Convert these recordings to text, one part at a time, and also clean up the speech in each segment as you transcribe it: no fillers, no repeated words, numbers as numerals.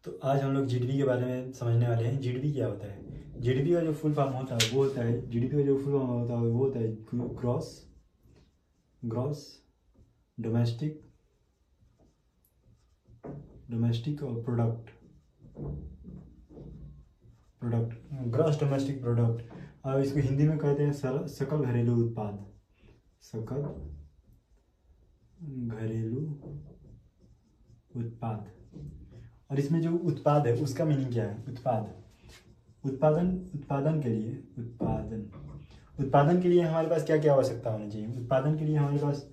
तो आज हम लोग जीडीपी के बारे में समझने वाले हैं। जीडीपी क्या होता है? जीडीपी का जो फुल फॉर्म होता है वो होता है जीडीपी का जो फुल फॉर्म होता है वो होता है ग्रॉस ग्रॉस डोमेस्टिक डोमेस्टिक और product product gross domestic product. और इसको हिंदी में कहते हैं सकल घरेलू उत्पाद। सकल घरेलू उत्पाद। और इसमें जो उत्पाद है उसका मीनिंग क्या है? उत्पादन के लिए उत्पादन के लिए हमारे पास क्या क्या आवश्यकता होनी चाहिए? उत्पादन के लिए हमारे पास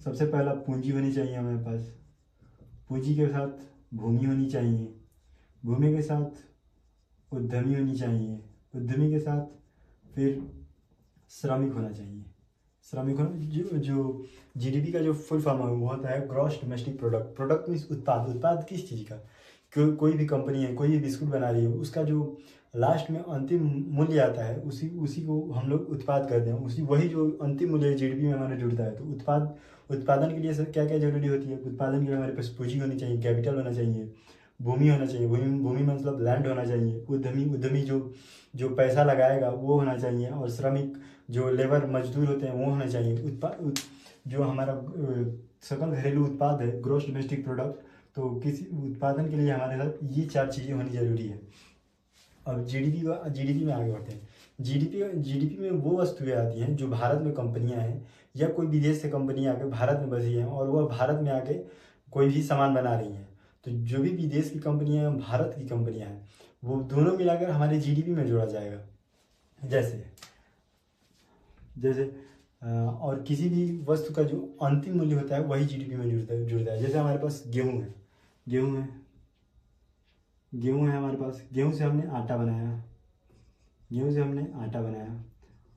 सबसे पहला पूंजी होनी चाहिए। हमारे पास पूंजी के साथ भूमि होनी चाहिए। भूमि के साथ उद्यमी होनी चाहिए। उद्यमी के साथ फिर श्रमिक होना चाहिए। श्रमिक होना जो जीडीपी का जो फुल फॉर्म है वो होता है gross domestic product. Product means उत्पाद किस चीज़ का? कोई भी कंपनी है, कोई भी बिस्कुट बना रही है, उसका जो लास्ट में अंतिम मूल्य आता है उसी को हम लोग उत्पाद कहते हैं। वही जो अंतिम मूल्य जीडीपी में हमारा जुड़ता है। तो उत्पादन के लिए सर क्या क्या जरूरी होती है? उत्पादन के लिए हमारे पास पूंजी होनी चाहिए, कैपिटल होना चाहिए, भूमि होना चाहिए। भूमि मतलब लैंड होना चाहिए। उद्यमी जो पैसा लगाएगा वो होना चाहिए। और श्रमिक जो लेबर मजदूर होते हैं वो होना चाहिए। जो हमारा सकल घरेलू उत्पाद है ग्रॉस डोमेस्टिक प्रोडक्ट, तो किसी उत्पादन के लिए हमारे साथ ये 4 चीज़ें होनी जरूरी है। अब जीडीपी में आगे बढ़ते हैं। जीडीपी में वो वस्तुएं आती हैं जो भारत में कंपनियां हैं या कोई विदेश से कंपनियां आके भारत में बसी हैं और वह भारत में आके कोई भी सामान बना रही हैं। तो जो भी विदेश की कंपनियां हैं, भारत की कंपनियां हैं, वो दोनों मिलाकर हमारे जीडीपी में जोड़ा जाएगा। जैसे जैसे और किसी भी वस्तु का जो अंतिम मूल्य होता है वही जीडीपी में जुड़ता है। जैसे हमारे पास गेहूँ है हमारे पास। गेहूँ से हमने आटा बनाया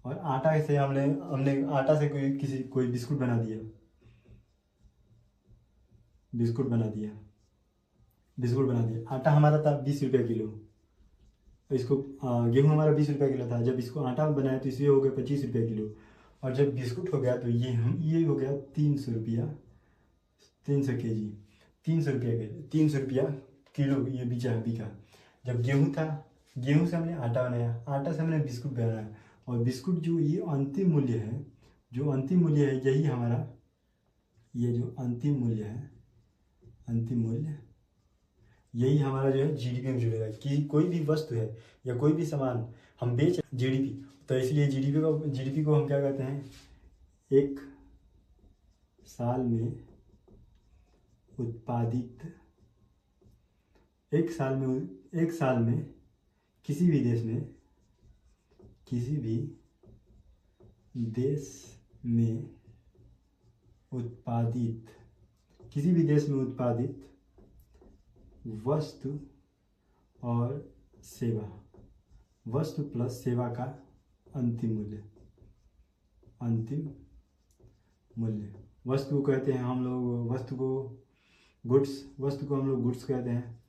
और आटा से हमने आटा से कोई बिस्कुट बना दिया। आटा हमारा था 20 रुपये किलो। तो इसको गेहूँ हमारा 20 रुपये किलो था। जब इसको आटा बनाया तो इसे हो गया 25 रुपये किलो। और जब बिस्कुट हो गया तो ये हो गया 300 रुपया 300 केजी 300 रुपया किलो ये बिका। जब गेहूँ था, गेहूँ से हमने आटा बनाया, आटा से हमने बिस्कुट बनाया। और बिस्कुट जो ये अंतिम मूल्य है यही हमारा ये जो अंतिम मूल्य यही हमारा जो है जीडीपी में जुड़ेगा। कि कोई भी वस्तु है या कोई भी सामान हम बेच जीडीपी, तो इसलिए जीडीपी को हम क्या कहते हैं? एक साल में किसी भी देश में उत्पादित वस्तु प्लस सेवा का अंतिम मूल्य। वस्तु को कहते हैं हम लोग वस्तु को हम लोग गुड्स कहते हैं।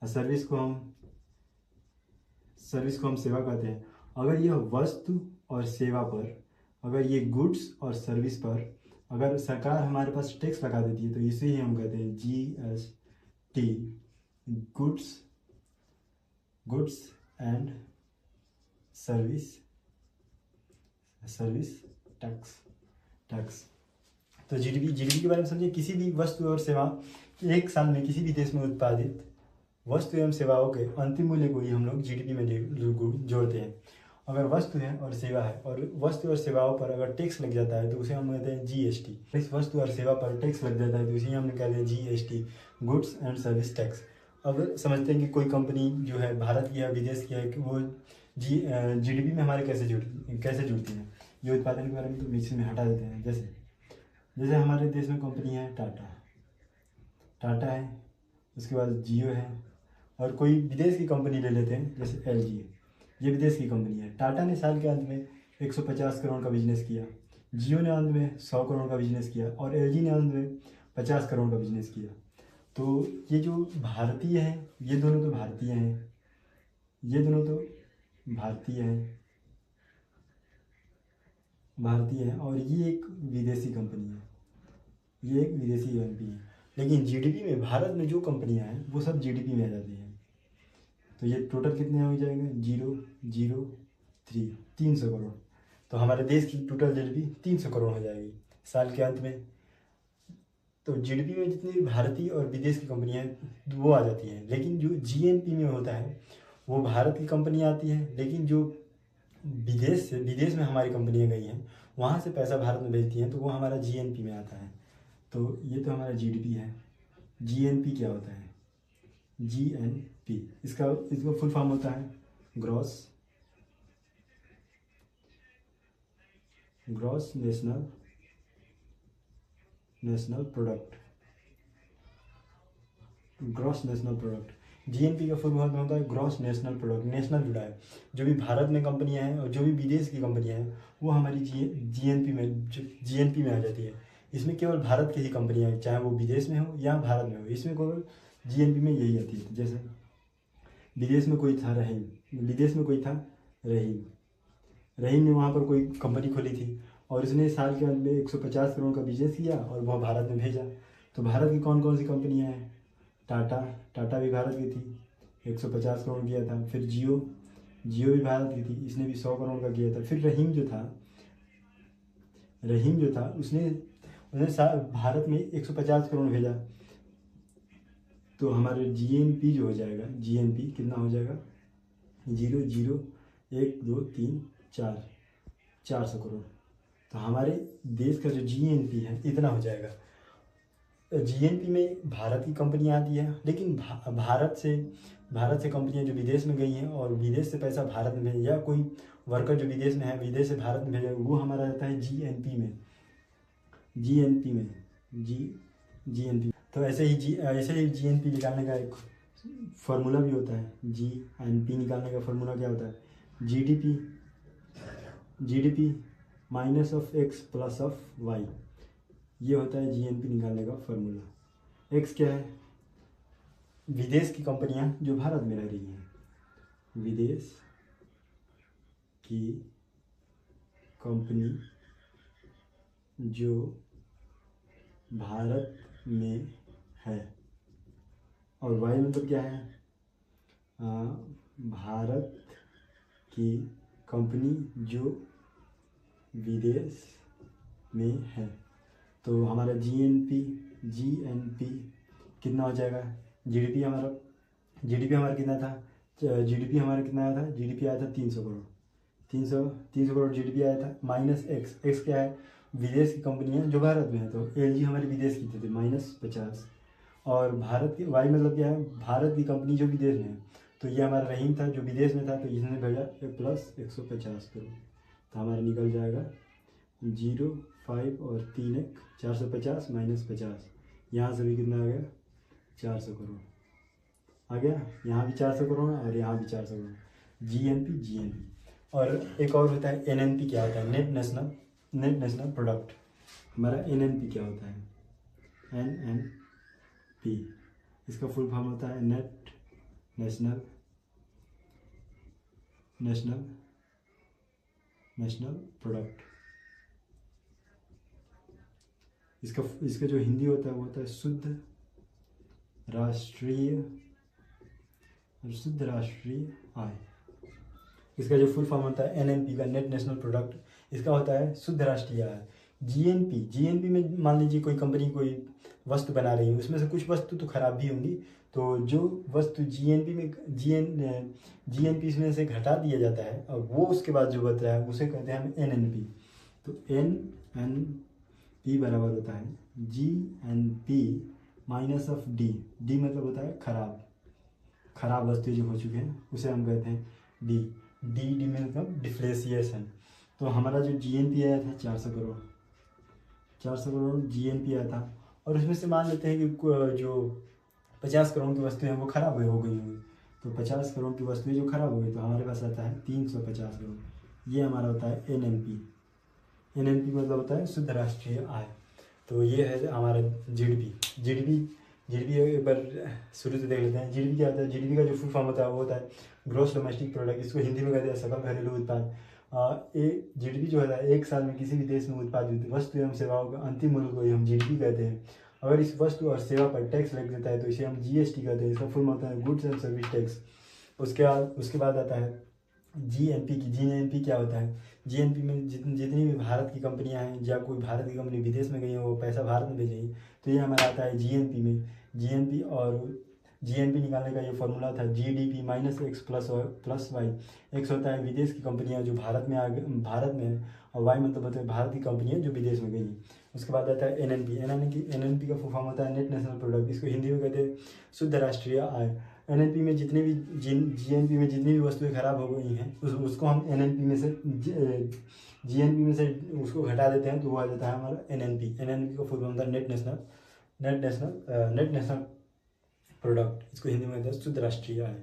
और सर्विस को हम सेवा कहते हैं। अगर यह वस्तु और सेवा पर, अगर ये गुड्स और सर्विस पर अगर सरकार हमारे पास टैक्स लगा देती है तो इसे ही हम कहते हैं GST, goods and service tax. तो जीडीपी के बारे में समझिए। किसी भी वस्तु और सेवा एक साल में किसी भी देश में उत्पादित वस्तु एवं सेवाओं के अंतिम मूल्य को ही हम लोग जीडीपी में जोड़ते हैं। अगर वस्तु है और सेवा है और वस्तु और सेवाओं पर अगर टैक्स लग जाता है तो उसे हम कहते हैं जीएसटी। इस वस्तु और सेवा पर टैक्स लग जाता है तो उसे हम कहते हैं GST, goods and service tax. अब समझते हैं कि कोई कंपनी जो है भारत की है विदेश की है कि वो जीडीपी में हमारे कैसे जुड़ती है। ये उत्पादन के बारे में तो बीच में हटा देते हैं। जैसे हमारे देश में कंपनी है टाटा है, उसके बाद जियो है, और कोई विदेश की कंपनी ले लेते हैं जैसे एलजी है, ये विदेश की कंपनी है। टाटा ने साल के अंत में 150 करोड़ का बिजनेस किया, जियो ने अंत में 100 करोड़ का बिजनेस किया और एलजी ने अंत में 50 करोड़ का बिजनेस किया। तो ये जो भारतीय हैं ये दोनों तो भारतीय हैं और ये एक विदेशी कंपनी है। लेकिन जीडीपी में भारत में जो कंपनियां हैं वो सब जीडीपी में आ जाती हैं। तो ये टोटल कितने हो जाएंगे, 003, 300 करोड़। तो हमारे देश की टोटल जीडीपी 300 करोड़ हो जाएगी साल के अंत में। तो जीडीपी में जितनी भारतीय और विदेश की कंपनियां हैं वो आ जाती हैं, लेकिन जो जीएनपी में होता है वो भारत की कंपनी आती है, लेकिन जो विदेश में हमारी कंपनियां गई हैं वहाँ से पैसा भारत में भेजती हैं तो वो हमारा जीएनपी में आता है। तो ये तो हमारा जीडीपी है। जीएनपी क्या होता है, जीएनपी इसका फुल फॉर्म होता है gross national product. Gross national product, GNP का फुल फॉर्म होता है ग्रॉस नेशनल प्रोडक्ट। नेशनल जुड़ा है, जो भी भारत में कंपनियां हैं और जो भी विदेश की कंपनियां हैं वो हमारी जीएनपी में आ जाती है। इसमें केवल भारत की ही कंपनियां हैं, चाहे वो विदेश में हो या भारत में हो, इसमें केवल जीएनपी में यही आती है। जैसे विदेश में कोई था रहीम ने वहाँ पर कोई कंपनी खोली थी और उसने साल के अंत में 150 करोड़ का बिजनेस किया और वह भारत में भेजा। तो भारत की कौन कौन सी कंपनियां हैं, टाटा भी भारत की थी, 150 करोड़ किया था। फिर जियो भी भारत की थी, इसने भी 100 करोड़ का किया था। फिर रहीम जो था उसने भारत में 150 करोड़ भेजा। तो हमारे जीएनपी जो हो जाएगा, जीएनपी कितना हो जाएगा, 400 करोड़। तो हमारे देश का जो जीएनपी है इतना हो जाएगा। जीएनपी में भारत की कंपनियां आती है, लेकिन भारत से कंपनियां जो विदेश में गई हैं और विदेश से पैसा भारत में भेजा, या कोई वर्कर जो विदेश में है विदेश से भारत में भेजा, वो हमारा रहता है जीएनपी में। तो ऐसे ही जीएनपी निकालने का एक फार्मूला भी होता है। जीएनपी निकालने का फार्मूला क्या होता है, GDP minus of X plus of Y, ये होता है जीएनपी निकालने का फार्मूला। एक्स क्या है, विदेश की कंपनियां जो भारत में रह रही हैं, विदेश की कंपनी जो भारत में है, और वाई मतलब क्या है, भारत की कंपनी जो विदेश में है। तो हमारा जीएनपी कितना हो जाएगा, जीडीपी हमारा कितना था, जीडीपी आया था 300 करोड़। 300 करोड़ जीडीपी आया था, माइनस एक्स क्या है, विदेश की कंपनियां जो भारत में है। तो एलजी हमारी विदेश की थी -50, और भारत की वाई मतलब क्या है, भारत की कंपनी जो विदेश में है। तो ये हमारा रहीम था जो विदेश में था, तो इसने भेजा प्लस 150 करोड़। तो हमारा निकल जाएगा 0, 5 और 3 1 450 - 50, यहाँ से भी कितना आ गया, 400 करोड़ आ गया। यहाँ भी 400 करोड़ और यहाँ भी 400 करोड़। जीएनपी। और एक और होता है एनएनपी। क्या होता है, नेट नेशनल प्रोडक्ट। हमारा एनएनपी क्या होता है, एनएनपी इसका फुल फॉर्म होता है नेट नेशनल प्रोडक्ट। इसका जो हिंदी होता है वो होता है शुद्ध राष्ट्रीय आय। इसका जो फुल फॉर्म होता है एनएनपी का, नेट नेशनल प्रोडक्ट, इसका होता है शुद्ध राष्ट्रीय आय। जीएनपी में मान लीजिए कोई कंपनी कोई वस्तु बना रही है, उसमें से कुछ वस्तु तो खराब भी होंगी, तो जो वस्तु जीएनपी में से घटा दिया जाता है और वो उसके बाद जो बच रहा है उसे कहते हैं हम एनएनपी। तो एनएनपी बराबर होता है जीएनपी माइनस ऑफ डी मतलब होता है खराब वस्तु जो हो चुके हैं उसे हम कहते हैं डी में मतलब डिफ्लेसिएशन। तो हमारा जो जीएनपी आया था 400 करोड़ जीएनपी आया था, और उसमें से मान लेते हैं कि जो 50 करोड़ की वस्तुएं हैं वो खराब हो गई होंगी। तो 50 करोड़ की वस्तुएं जो खराब हो गई तो हमारे पास आता है 350 करोड़। ये हमारा होता है एनएनपी मतलब होता है शुद्ध राष्ट्रीय आय। तो ये है हमारा जीडीपी एक बार शुरू से देख लेते हैं। जीडीपी क्या होता है, जीडीपी का जो फुल फॉर्म होता है वो होता है ग्रॉस डोमेस्टिक प्रोडक्ट, इसको हिंदी में कहते हैं सकल घरेलू उत्पाद। जीडीपी जो है एक साल में किसी भी देश में उत्पादित वस्तु एवं सेवाओं का अंतिम मूल्य को हम जीडीपी कहते हैं। अगर इस वस्तु और सेवा पर टैक्स लग जाता है तो इसे हम जीएसटी कहते हैं। इसका फुल होता है गुड्स एंड सर्विस टैक्स। उसके बाद आता है जीएनपी की। जीएनपी क्या होता है? जीएनपी में जितनी भी भारत की कंपनियां हैं या कोई भारत की कंपनी विदेश में गई है वो पैसा भारत में भेजेगी, तो ये हमारा आता है जीएनपी में। जीएनपी और जीएनपी निकालने का ये फॉर्मूला था GDP minus X plus Y. X होता है विदेश की कंपनियां जो भारत में है, और वाई मतलब होता है भारत की कंपनियां जो विदेश में गई हैं। उसके बाद आता है एनएनपी। एनएनपी का फुल फॉर्म होता है नेट नेशनल प्रोडक्ट। इसको हिंदी में कहते हैं शुद्ध राष्ट्रीय आय। एनएनपी में जितने भी जीएनपी में जितनी भी वस्तुएं खराब हो गई हैं उसको हम एनएनपी में से जीएनपी में से उसको घटा देते हैं तो वो आ जाता है हमारा एनएनपी। एनएनपी का फुल फॉर्म होता है नेट नेशनल प्रोडक्ट। इसको हिंदी में कहते हैं शुद्ध राष्ट्रीय आय।